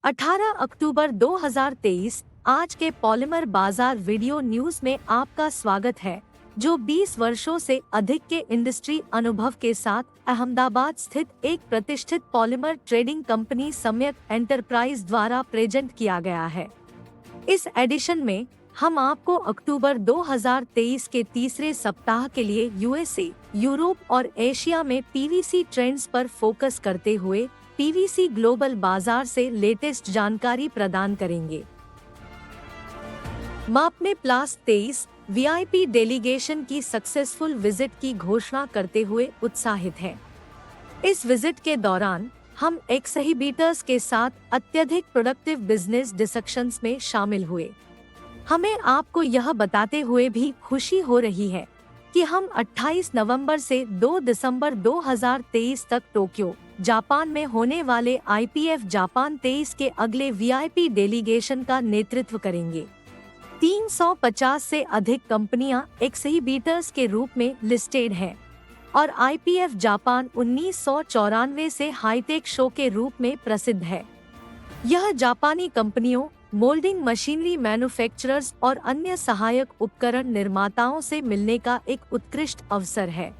18 अक्टूबर 2023 आज के पॉलीमर बाजार वीडियो न्यूज में आपका स्वागत है, जो 20 वर्षों से अधिक के इंडस्ट्री अनुभव के साथ अहमदाबाद स्थित एक प्रतिष्ठित पॉलीमर ट्रेडिंग कंपनी सम्यक एंटरप्राइज द्वारा प्रेजेंट किया गया है। इस एडिशन में हम आपको अक्टूबर 2023 के तीसरे सप्ताह के लिए यूएसए, यूरोप और एशिया में पीवीसी ट्रेंड्स पर फोकस करते हुए पीवीसी ग्लोबल बाजार से लेटेस्ट जानकारी प्रदान करेंगे। मापने प्लास 23 वीआईपी डेलीगेशन की सक्सेसफुल विजिट की घोषणा करते हुए उत्साहित है। इस विजिट के दौरान हम एक्सहिबिटर्स के साथ अत्यधिक प्रोडक्टिव बिजनेस डिस्कशंस में शामिल हुए। हमें आपको यह बताते हुए भी खुशी हो रही है कि हम 28 नवंबर से 2 दिसंबर 2023 तक टोक्यो, जापान में होने वाले IPF जापान 23 के अगले वीआईपी डेलीगेशन का नेतृत्व करेंगे। 350 से अधिक कंपनियां एक्सहिबिटर्स के रूप में लिस्टेड हैं और IPF जापान 1994 से हाईटेक शो के रूप में प्रसिद्ध है। यह जापानी कंपनियों, मोल्डिंग मशीनरी मैन्युफैक्चरर्स और अन्य सहायक उपकरण निर्माताओं से मिलने का एक उत्कृष्ट अवसर है।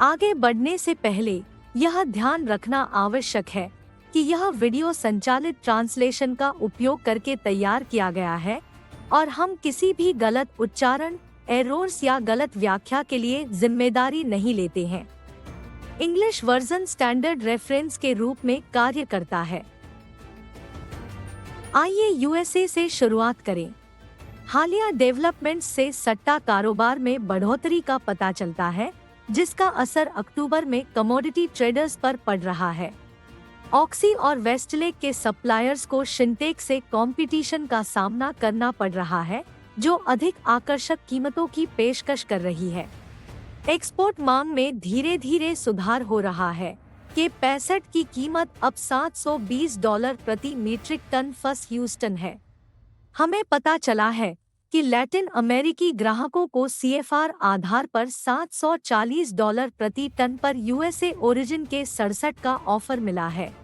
आगे बढ़ने से पहले यह ध्यान रखना आवश्यक है कि यह वीडियो संचालित ट्रांसलेशन का उपयोग करके तैयार किया गया है और हम किसी भी गलत उच्चारण, एरर्स या गलत व्याख्या के लिए जिम्मेदारी नहीं लेते हैं। इंग्लिश वर्जन स्टैंडर्ड रेफरेंस के रूप में कार्य करता है। आइए यूएसए से शुरुआत करें। हालिया डेवलपमेंट्स से सट्टा कारोबार में बढ़ोतरी का पता चलता है, जिसका असर अक्टूबर में कमोडिटी ट्रेडर्स पर पड़ रहा है। ऑक्सी और वेस्टलेक के सप्लायर्स को शिंटेक से कंपटीशन का सामना करना पड़ रहा है, जो अधिक आकर्षक कीमतों की पेशकश कर रही है। एक्सपोर्ट मांग में धीरे धीरे सुधार हो रहा है कि 65 की कीमत अब $720 प्रति मीट्रिक टन फर्स्ट ह्यूस्टन है। हमें पता चला है कि लैटिन अमेरिकी ग्राहकों को CFR आधार पर $740 प्रति टन पर यूएसए ओरिजिन के 67 का ऑफर मिला है।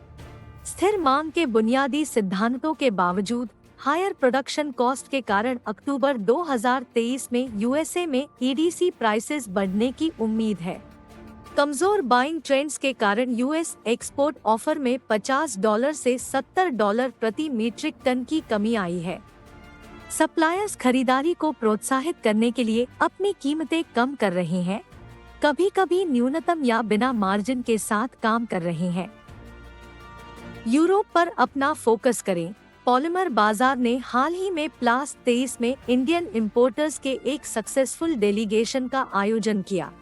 स्थिर मांग के बुनियादी सिद्धांतों के बावजूद हायर प्रोडक्शन कॉस्ट के कारण अक्टूबर 2023 में यूएसए में EDC प्राइसेस बढ़ने की उम्मीद है। कमजोर बाइंग ट्रेंड्स के कारण यूएस एक्सपोर्ट ऑफर में $50 से $70 प्रति मीट्रिक टन की कमी आई है। सप्लायर्स खरीदारी को प्रोत्साहित करने के लिए अपनी कीमतें कम कर रहे हैं, कभी-कभी न्यूनतम या बिना मार्जिन के साथ काम कर रहे हैं। यूरोप पर अपना फोकस करें। पॉलीमर बाजार ने हाल ही में प्लास 23 में इंडियन इंपोर्टर्स के एक सक्सेसफुल डेलीगेशन का आयोजन किया।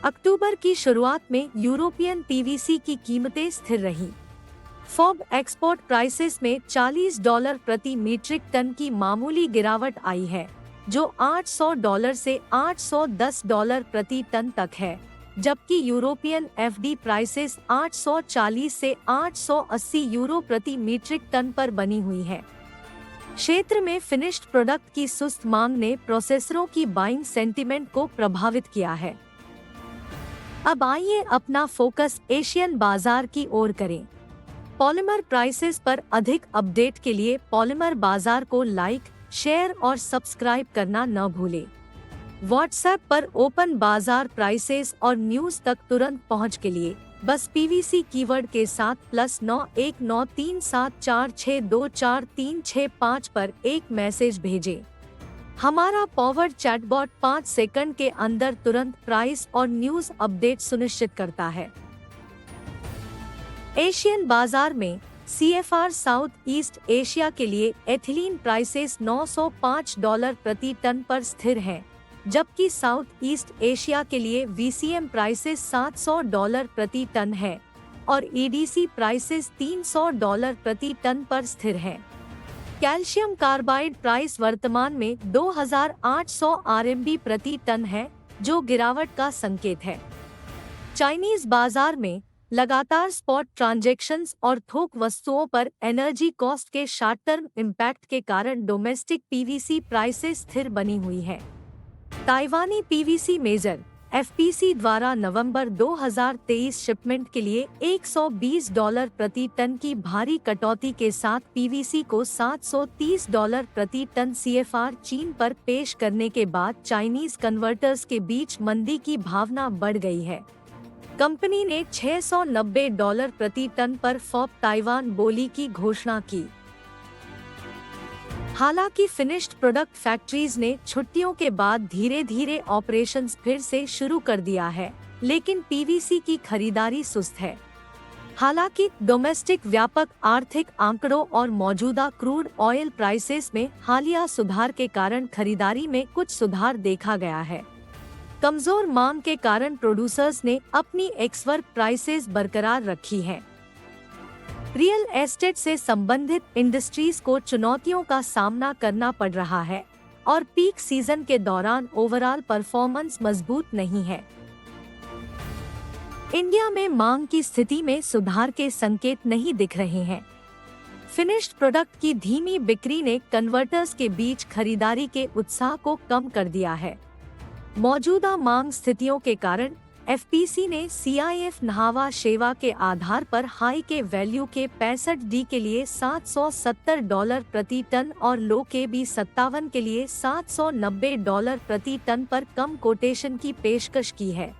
अक्टूबर की शुरुआत में यूरोपियन पीवीसी की कीमतें स्थिर रहीं। फॉब एक्सपोर्ट प्राइसेस में $40 प्रति मीट्रिक टन की मामूली गिरावट आई है, जो $800 से $810 प्रति टन तक है, जबकि यूरोपियन FD प्राइसेस 840 से 880 यूरो प्रति मीट्रिक टन पर बनी हुई है। क्षेत्र में फिनिश्ड प्रोडक्ट की सुस्त मांग ने प्रोसेसरों की बाइंग सेंटिमेंट को प्रभावित किया है। अब आइए अपना फोकस एशियन बाजार की ओर करें। पॉलीमर प्राइसेस पर अधिक अपडेट के लिए पॉलीमर बाजार को लाइक, शेयर और सब्सक्राइब करना न भूलें। व्हाट्सएप पर ओपन बाजार प्राइसेस और न्यूज तक तुरंत पहुंच के लिए बस PVC कीवर्ड के साथ +919374624365 पर एक मैसेज भेजें। हमारा पॉवर्ड चैटबॉट 5 सेकंड के अंदर तुरंत प्राइस और न्यूज अपडेट सुनिश्चित करता है। एशियन बाजार में CFR साउथ ईस्ट एशिया के लिए एथिलीन प्राइसेस $905 प्रति टन पर स्थिर हैं, जबकि साउथ ईस्ट एशिया के लिए VCM प्राइसेस $700 प्रति टन है और EDC प्राइसेस $300 प्रति टन पर स्थिर हैं। कैल्शियम कार्बाइड प्राइस वर्तमान में 2800 RMB प्रति टन है, जो गिरावट का संकेत है। चाइनीज बाजार में लगातार स्पॉट ट्रांजैक्शंस और थोक वस्तुओं पर एनर्जी कॉस्ट के शॉर्ट टर्म इम्पैक्ट के कारण डोमेस्टिक PVC प्राइसेस स्थिर बनी हुई है। ताइवानी PVC मेजर एफपीसी द्वारा नवंबर 2023 शिपमेंट के लिए $120 प्रति टन की भारी कटौती के साथ पीवीसी को $730 प्रति टन सीएफआर चीन पर पेश करने के बाद चाइनीज कन्वर्टर्स के बीच मंदी की भावना बढ़ गई है। कंपनी ने $690 प्रति टन पर फॉप ताइवान बोली की घोषणा की। हालांकि फिनिश्ड प्रोडक्ट फैक्ट्रीज ने छुट्टियों के बाद धीरे धीरे ऑपरेशंस फिर से शुरू कर दिया है, लेकिन पीवीसी की खरीदारी सुस्त है। हालांकि डोमेस्टिक व्यापक आर्थिक आंकड़ों और मौजूदा क्रूड ऑयल प्राइसेस में हालिया सुधार के कारण खरीदारी में कुछ सुधार देखा गया है। कमजोर मांग के कारण प्रोड्यूसर्स ने अपनी एक्सवर्क प्राइसेस बरकरार रखी हैं। रियल एस्टेट से संबंधित इंडस्ट्रीज को चुनौतियों का सामना करना पड़ रहा है और पीक सीजन के दौरान ओवरऑल परफॉर्मेंस मजबूत नहीं है। इंडिया में मांग की स्थिति में सुधार के संकेत नहीं दिख रहे हैं। फिनिश्ड प्रोडक्ट की धीमी बिक्री ने कन्वर्टर्स के बीच खरीदारी के उत्साह को कम कर दिया है। मौजूदा मांग स्थितियों के कारण एफपीसी ने सीआईएफ नहावा शेवा के आधार पर हाई के वैल्यू के 65D के लिए $770 प्रति टन और लो के भी 57 के लिए $790 प्रति टन पर कम कोटेशन की पेशकश की है।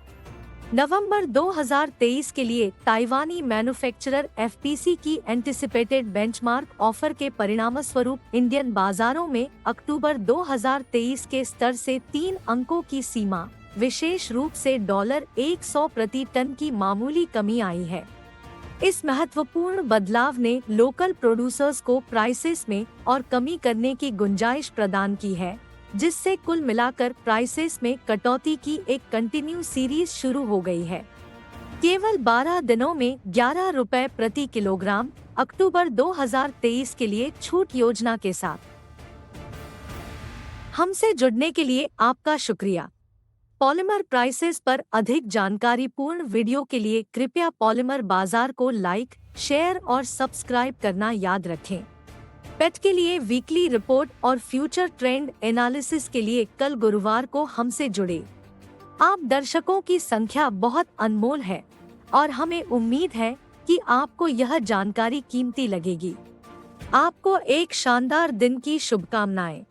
नवंबर 2023 के लिए ताइवानी मैन्युफैक्चरर एफपीसी की एंटिसिपेटेड बेंचमार्क ऑफर के परिणामस्वरूप इंडियन बाजारों में अक्टूबर 2023 के स्तर से 3 अंकों की सीमा विशेष रूप से $100 प्रति टन की मामूली कमी आई है। इस महत्वपूर्ण बदलाव ने लोकल प्रोड्यूसर्स को प्राइसेस में और कमी करने की गुंजाइश प्रदान की है, जिससे कुल मिलाकर प्राइसेस में कटौती की एक कंटिन्यू सीरीज शुरू हो गई है। केवल 12 दिनों में ₹11 प्रति किलोग्राम अक्टूबर 2023 के लिए छूट योजना के साथ। हमसे जुड़ने के लिए आपका शुक्रिया। पॉलीमर प्राइसेस पर अधिक जानकारी पूर्ण वीडियो के लिए कृपया पॉलीमर बाजार को लाइक, शेयर और सब्सक्राइब करना याद रखें। पेट के लिए वीकली रिपोर्ट और फ्यूचर ट्रेंड एनालिसिस के लिए कल गुरुवार को हमसे जुड़े। आप दर्शकों की संख्या बहुत अनमोल है और हमें उम्मीद है कि आपको यह जानकारी कीमती लगेगी। आपको एक शानदार दिन की शुभकामनाएं।